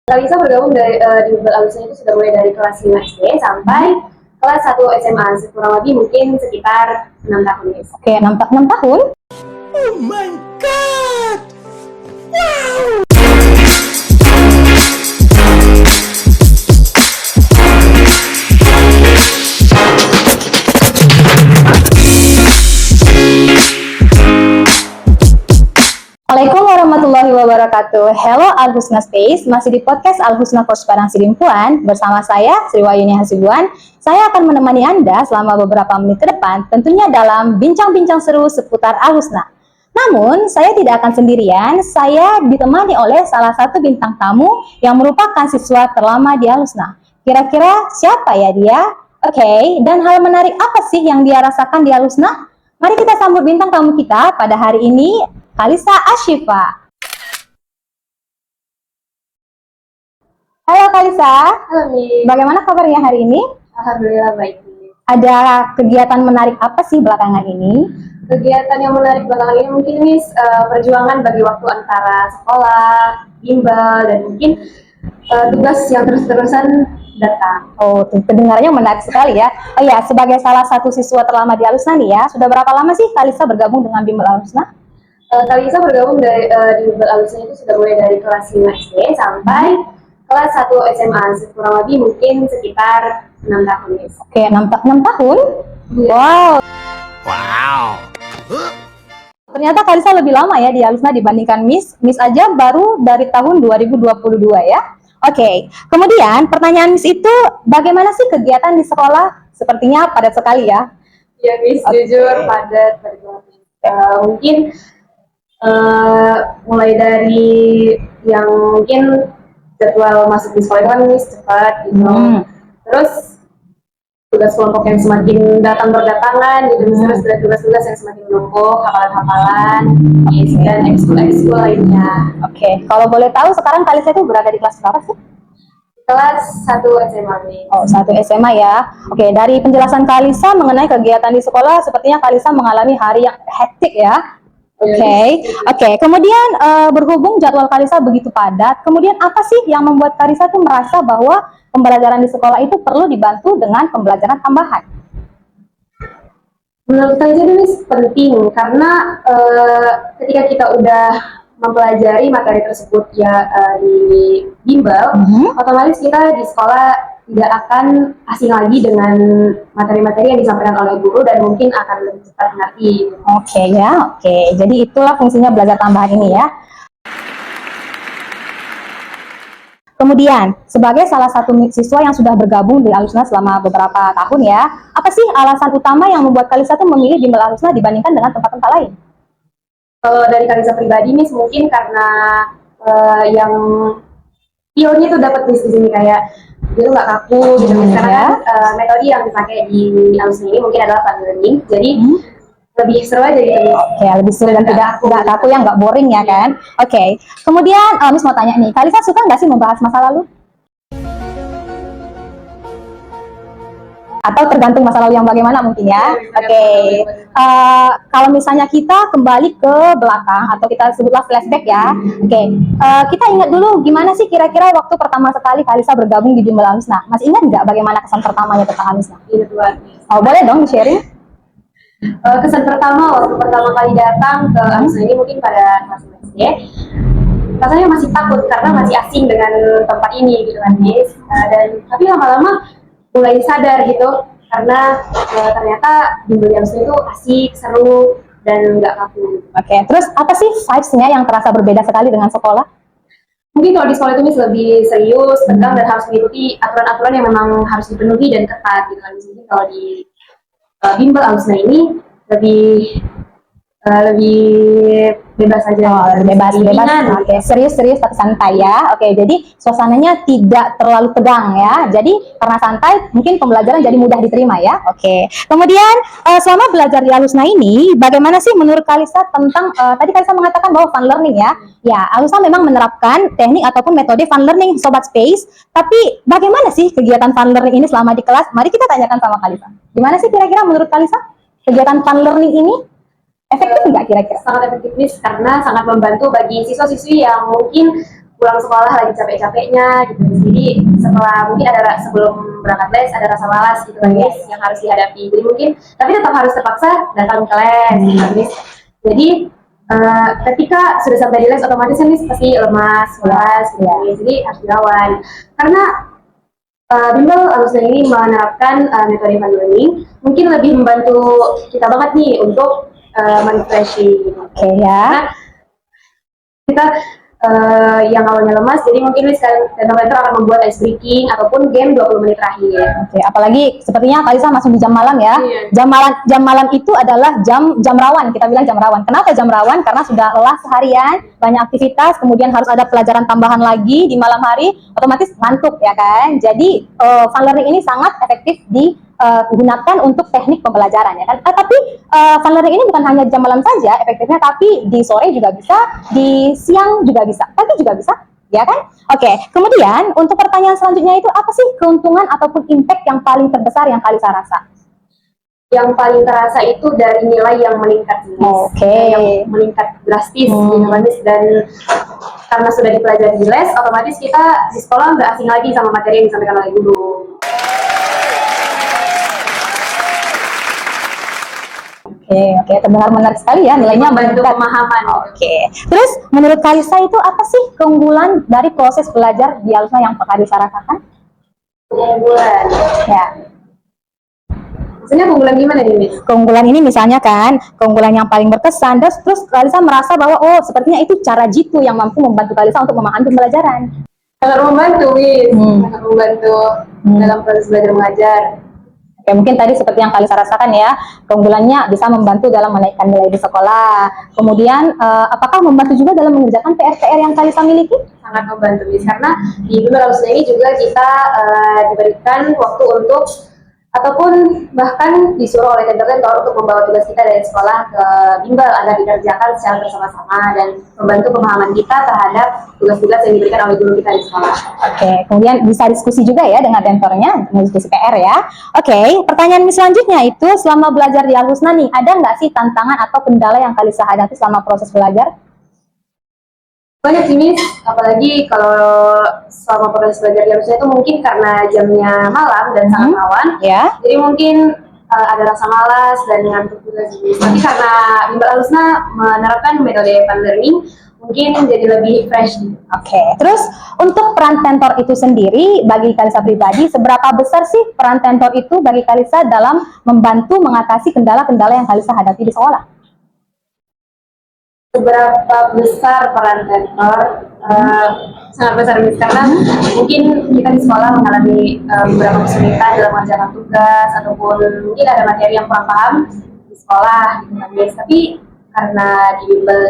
Kalisa bergabung di Bimbel Alusnya itu sudah mulai dari kelas 5 SD sampai kelas 1 SMA, kurang lebih mungkin sekitar 6 tahun. Guys. Oke, 6 tahun? Oh my god! Wow! Assalamualaikum warahmatullahi wabarakatuh. Hello Al-Husna Space, masih di podcast Al-Husna Coach Padang Sidimpuan bersama saya Sri Wayuni Hasibuan. Saya akan menemani Anda selama beberapa menit ke depan, tentunya dalam bincang-bincang seru seputar Al-Husna. Namun, saya tidak akan sendirian, saya ditemani oleh salah satu bintang tamu yang merupakan siswa terlama di Al-Husna. Kira-kira siapa ya dia? Oke, dan hal menarik apa sih yang dia rasakan di Al-Husna? Mari kita sambut bintang tamu kita pada hari ini, Kalisa Ashifa. Halo Kalisa. Halo Mi. Bagaimana kabarnya hari ini? Alhamdulillah baik. Ada kegiatan menarik apa sih belakangan ini? Kegiatan yang menarik belakangan ini mungkin Miss perjuangan bagi waktu antara sekolah, bimbel, dan mungkin tugas yang terus-terusan datang. Oh, pendengarnya menarik sekali ya. Oh ya, sebagai salah satu siswa terlama di Al-Husna nih ya, sudah berapa lama sih Kalisa bergabung dengan Bimbel Al-Husna? Kalisa bergabung di Bimbel Alusnya itu sudah mulai dari kelas 5 SD sampai kelas 1 SMA, kurang lebih mungkin sekitar 6 tahun. Guys. Oke, 6 tahun? Iya. Wow. Wow! Ternyata Kalisa lebih lama ya di Al-Husna dibandingkan Miss. Miss aja baru dari tahun 2022 ya. Oke, kemudian pertanyaan Miss itu, bagaimana sih kegiatan di sekolah? Sepertinya padat sekali ya. Iya Miss, jujur padat. Mungkin mulai dari yang mungkin jadwal masuk di sekolah itu kan Miss cepat gitu. Terus tugas kelompok yang semakin datang berdatangan gitu, terus ada tugas-tugas yang semakin menumpuk, hafalan-hafalan, yes, dan ekskul lainnya. Oke, kalau boleh tahu sekarang Kalisa itu berada di kelas berapa sih? Kelas 1 SMA nih. Oh, 1 SMA ya. Oke, dari penjelasan Kalisa mengenai kegiatan di sekolah, sepertinya Kalisa mengalami hari yang hektik ya. Oke. Kemudian berhubung jadwal Kalisa begitu padat, kemudian apa sih yang membuat Kalisa tuh merasa bahwa pembelajaran di sekolah itu perlu dibantu dengan pembelajaran tambahan? Menurut saya ini penting karena ketika kita udah mempelajari materi tersebut ya di bimbel, otomatis kita di sekolah tidak akan asing lagi dengan materi-materi yang disampaikan oleh guru dan mungkin akan lebih cepat mengerti. Oke. Jadi itulah fungsinya belajar tambahan ini ya. Kemudian, sebagai salah satu siswa yang sudah bergabung di Al-Husna selama beberapa tahun ya, apa sih alasan utama yang membuat Kalisa tuh memilih Bimbel Al-Husna dibandingkan dengan tempat-tempat lain? Kalau dari Kalisa pribadi nih, mungkin karena yang pionnya tuh dapat di sini kayak dia tuh nggak kaku gitu. Karena metode yang dipakai di Al-Husna ini mungkin adalah fun learning, jadi lebih seru aja gitu. Oke, lebih seru dan tidak kaku yang nggak boring ya kan? Oke. Kemudian Miss mau tanya nih, Kalisa suka nggak sih membahas masa lalu? Atau tergantung masa lalu yang bagaimana mungkin ya? Oke. Kalau misalnya kita kembali ke belakang atau kita sebutlah flashback ya. Oke. Kita ingat dulu gimana sih kira-kira waktu pertama sekali Kalisa bergabung di Bimbel Al-Husna? Masih ingat nggak bagaimana kesan pertamanya tentang Al-Husna? Ingat banget. Oh, boleh dong di-sharing? Kesan pertama waktu pertama kali datang ke Al-Husna ini mungkin pada kelas SD, rasanya masih takut karena masih asing dengan tempat ini gitu kan guys. Dan tapi lama-lama mulai sadar gitu karena ternyata Bimbel Al-Husna itu asik, seru dan nggak kaku. Oke, terus apa sih vibes-nya yang terasa berbeda sekali dengan sekolah? Mungkin kalau di sekolah itu lebih serius, tegang dan harus mengikuti aturan-aturan yang memang harus dipenuhi dan ketat gitu kan. Mungkin kalau di Bimbel Al-Husna ini lebih bebas aja. Bebas. Oke, serius tapi santai ya. Oke, jadi suasananya tidak terlalu tegang ya. Jadi karena santai, mungkin pembelajaran jadi mudah diterima ya. Oke. Kemudian selama belajar di Al-Husna ini, bagaimana sih menurut Kalisa tentang tadi Kalisa mengatakan bahwa fun learning ya? Ya, Al-Husna memang menerapkan teknik ataupun metode fun learning Sobat Space. Tapi bagaimana sih kegiatan fun learning ini selama di kelas? Mari kita tanyakan sama Kalisa. Gimana sih kira-kira menurut Kalisa kegiatan fun learning ini? Efektif nggak kira-kira? Sangat efektif karena sangat membantu bagi siswa-siswi yang mungkin pulang sekolah lagi capek-capeknya gitu. Jadi setelah mungkin sebelum berangkat les ada rasa malas gitu kan guys yang harus dihadapi. Jadi mungkin tapi tetap harus terpaksa datang ke les gitu kan guys. Jadi ketika sudah sampai di les otomatis kan guys pasti lemas, malas gitu guys. Jadi harus dilawan. Karena bimbel Alhusna ini menerapkan metode fun learning mungkin lebih membantu kita banget nih untuk refreshing. Oke ya. Karena kita yang awalnya lemas, jadi mungkin tenor akan membuat ice breaking ataupun game 20 menit terakhir. Oke, apalagi sepertinya Kalisa masuk di jam malam ya. Iya. Jam malam itu adalah jam rawan, kita bilang jam rawan. Kenapa jam rawan? Karena sudah lelah seharian, banyak aktivitas, kemudian harus ada pelajaran tambahan lagi di malam hari, otomatis ngantuk ya kan. Jadi fun learning ini sangat efektif digunakan untuk teknik pembelajaran ya kan. Tapi fun learning ini bukan hanya jam malam saja efektifnya, tapi di sore juga bisa, di siang juga bisa, pagi juga bisa, ya kan? Oke, kemudian untuk pertanyaan selanjutnya itu apa sih keuntungan ataupun impact yang paling terbesar yang Kalisa rasa? Yang paling terasa itu dari nilai yang meningkat, Oke. yang meningkat drastis gitu kan, dan karena sudah dipelajari di les, otomatis kita di sekolah nggak asing lagi sama materi yang disampaikan oleh guru. Oke, terdengar menarik sekali ya, nilainya Membantu meningkat. pemahaman. Oke, terus menurut Kalisa itu apa sih keunggulan dari proses belajar di Alhusna yang Kalisa rasakan? Keunggulan. Ya, Maksudnya keunggulan gimana nih, Miss? keunggulan ini misalnya kan, keunggulan yang paling berkesan, terus Kalisa merasa bahwa oh sepertinya itu cara jitu yang mampu membantu Kalisa untuk memahami pembelajaran. Sangat membantu, Miss. Sangat membantu dalam proses belajar mengajar. Oke, mungkin tadi seperti yang Kalisa rasakan ya, keunggulannya bisa membantu dalam menaikkan nilai di sekolah. Kemudian, apakah membantu juga dalam mengerjakan PR-PR yang Kalisa miliki? Sangat membantu, Miss. Karena di bimbel Alhusna ini juga kita diberikan waktu untuk ataupun bahkan disuruh oleh tentor untuk membawa tugas kita dari sekolah ke bimbel agar dikerjakan secara bersama-sama dan membantu pemahaman kita terhadap tugas-tugas yang diberikan oleh guru kita di sekolah. Oke, kemudian bisa diskusi juga ya dengan tentornya, diskusi PR ya. Oke, pertanyaan selanjutnya itu selama belajar di Alhusna nih, ada nggak sih tantangan atau kendala yang Kalisa hadapi selama proses belajar? Banyak sih, Miss, apalagi kalau selama proses belajar di Alhusna itu mungkin karena jamnya malam dan sangat rawan, Ya. jadi mungkin ada rasa malas dan ngantuk juga sih, Miss. Tapi karena bimbel Alhusna menerapkan metode fun learning, mungkin jadi lebih fresh. Oke, terus untuk peran tentor itu sendiri bagi Kalisa pribadi, seberapa besar sih peran tentor itu bagi Kalisa dalam membantu mengatasi kendala-kendala yang Kalisa hadapi di sekolah? Seberapa besar peran tentor? Sangat besar, Miss, karena mungkin kita di sekolah mengalami beberapa kesulitan dalam mengerjakan tugas ataupun mungkin ada materi yang kurang paham di sekolah gitu kan, Miss. Tapi karena di bimbel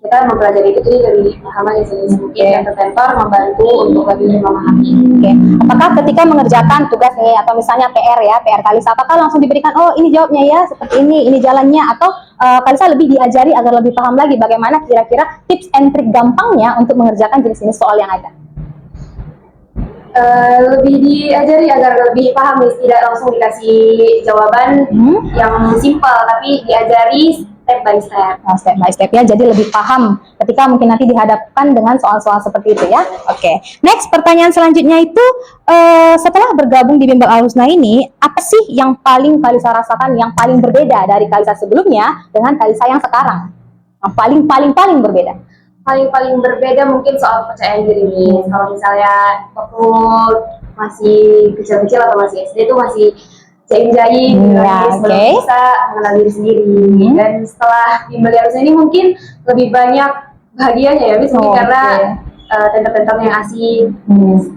kita mempelajari itu jadi lebih paham aja sih, mungkin tentor membantu untuk lebih memahami. Oke, apakah ketika mengerjakan tugas nih atau misalnya PR Kalisa, apakah langsung diberikan oh ini jawabnya ya seperti ini jalannya, atau Kalisa lebih diajari agar lebih paham lagi bagaimana kira-kira tips and trik gampangnya untuk mengerjakan jenis-jenis soal yang ada? Lebih diajari agar lebih paham, Miss. Tidak langsung dikasih jawaban yang simpel, tapi diajari step by step. Nah, step by step ya, jadi lebih paham ketika mungkin nanti dihadapkan dengan soal-soal seperti itu ya. Oke, next pertanyaan selanjutnya itu setelah bergabung di bimbel Alhusna ini, apa sih yang paling Kalisa rasakan yang paling berbeda dari Kalisa sebelumnya dengan Kalisa yang sekarang? Yang paling berbeda? Paling berbeda mungkin soal kepercayaan diri, Miss. Kalau misalnya waktu masih kecil-kecil atau masih SD itu masih jaim-jaim, belum bisa mengenal diri sendiri. Dan setelah bimbel Alhusna ini mungkin lebih banyak bahagianya ya, Miss, mungkin karena tentor-tentor yang asik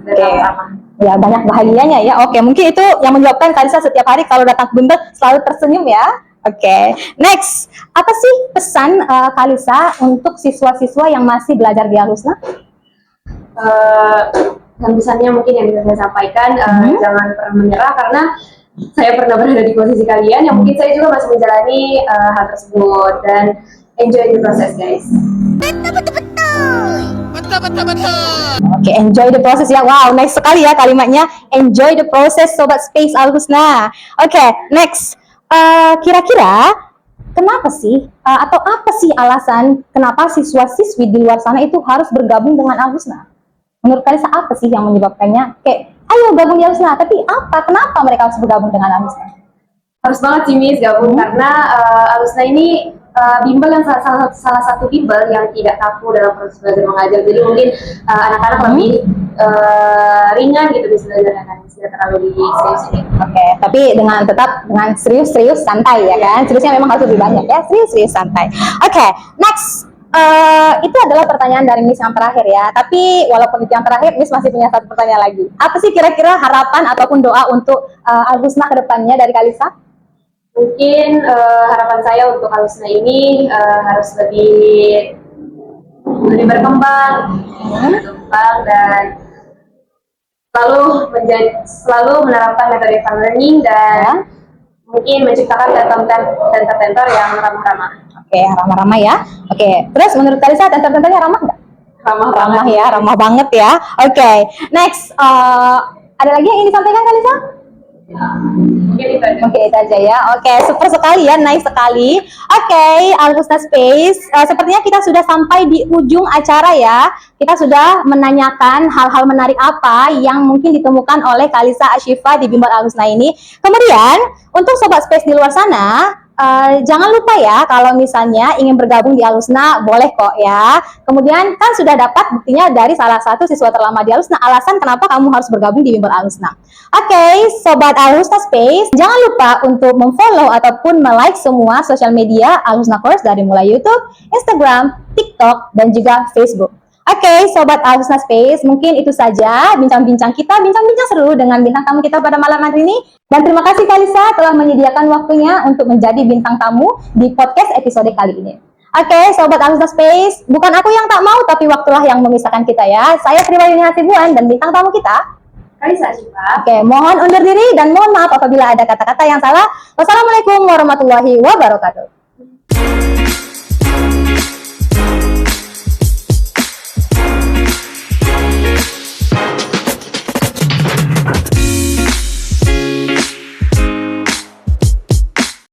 dan sama-sama. Ya, banyak bahagianya ya. Oke, mungkin itu yang menyebabkan Kalisa setiap hari kalau datang ke bimbel selalu tersenyum ya. Oke, next, apa sih pesan Kalisa untuk siswa-siswa yang masih belajar di Alhusna? Dan pesannya mungkin yang bisa saya sampaikan, jangan pernah menyerah, karena saya pernah berada di posisi kalian yang mungkin saya juga masih menjalani hal tersebut, dan enjoy the process, guys. Betul. Oke, enjoy the process ya. Wow, nice sekali ya kalimatnya. Enjoy the process, Sobat Space Alhusna. Oke, next. Kira-kira kenapa sih atau apa sih alasan kenapa siswa-siswi di luar sana itu harus bergabung dengan Al-Husna? Menurut Kalisa apa sih yang menyebabkannya kayak ayo gabung di Al-Husna, tapi apa? Kenapa mereka harus bergabung dengan Al-Husna? Harus banget sih Miss gabung karena Al-Husna ini bimbel yang salah satu bimbel yang tidak kaku dalam proses belajar mengajar. Jadi mungkin anak-anak lebih ringan gitu di belajarnya kan, tidak terlalu diseriusin. Oke, tapi tetap dengan serius-serius santai ya kan? Seriusnya memang harus lebih banyak ya, serius-serius santai. Oke, next. Itu adalah pertanyaan dari Miss yang terakhir ya. Tapi walaupun itu yang terakhir, Miss masih punya satu pertanyaan lagi. Apa sih kira-kira harapan ataupun doa untuk Al-Husna ke depannya dari Kalisa? Mungkin harapan saya untuk Al-Husna ini harus lebih berkembang, dan selalu menerapkan metode fun learning dan mungkin menciptakan tenter-tenter yang ramah-ramah. Oke, ramah-ramah ya. Oke, terus menurut Kalisa tenter-tenternya ramah nggak? Ramah ya, ramah banget ya. Oke, next. Ada lagi yang ingin disampaikan Kalisa? Mungkin itu aja. Oke, itu aja ya. Oke, super sekali ya, nice sekali. Oke, Al-Husna Space, sepertinya kita sudah sampai di ujung acara ya. Kita sudah menanyakan hal-hal menarik apa yang mungkin ditemukan oleh Kalisa Ashifa di bimbel Al-Husna ini. Kemudian, untuk Sobat Space di luar sana, jangan lupa ya kalau misalnya ingin bergabung di Al-Husna, boleh kok ya. Kemudian kan sudah dapat buktinya dari salah satu siswa terlama di Al-Husna alasan kenapa kamu harus bergabung di bimbel Al-Husna. Oke, Sobat Al-Husna Space, jangan lupa untuk memfollow ataupun like semua sosial media Al-Husna Course dari mulai YouTube, Instagram, TikTok, dan juga Facebook. Oke, Sobat Al-Husna Space, mungkin itu saja bincang-bincang kita, bincang-bincang seru dengan bintang tamu kita pada malam hari ini. Dan terima kasih Kalisa telah menyediakan waktunya untuk menjadi bintang tamu di podcast episode kali ini. Oke, Sobat Al-Husna Space, bukan aku yang tak mau, tapi waktulah yang memisahkan kita ya. Saya Sriwayuni Hasibuan dan bintang tamu kita Kalisa Ashifa. Oke, mohon undur diri dan mohon maaf apabila ada kata-kata yang salah. Wassalamualaikum warahmatullahi wabarakatuh.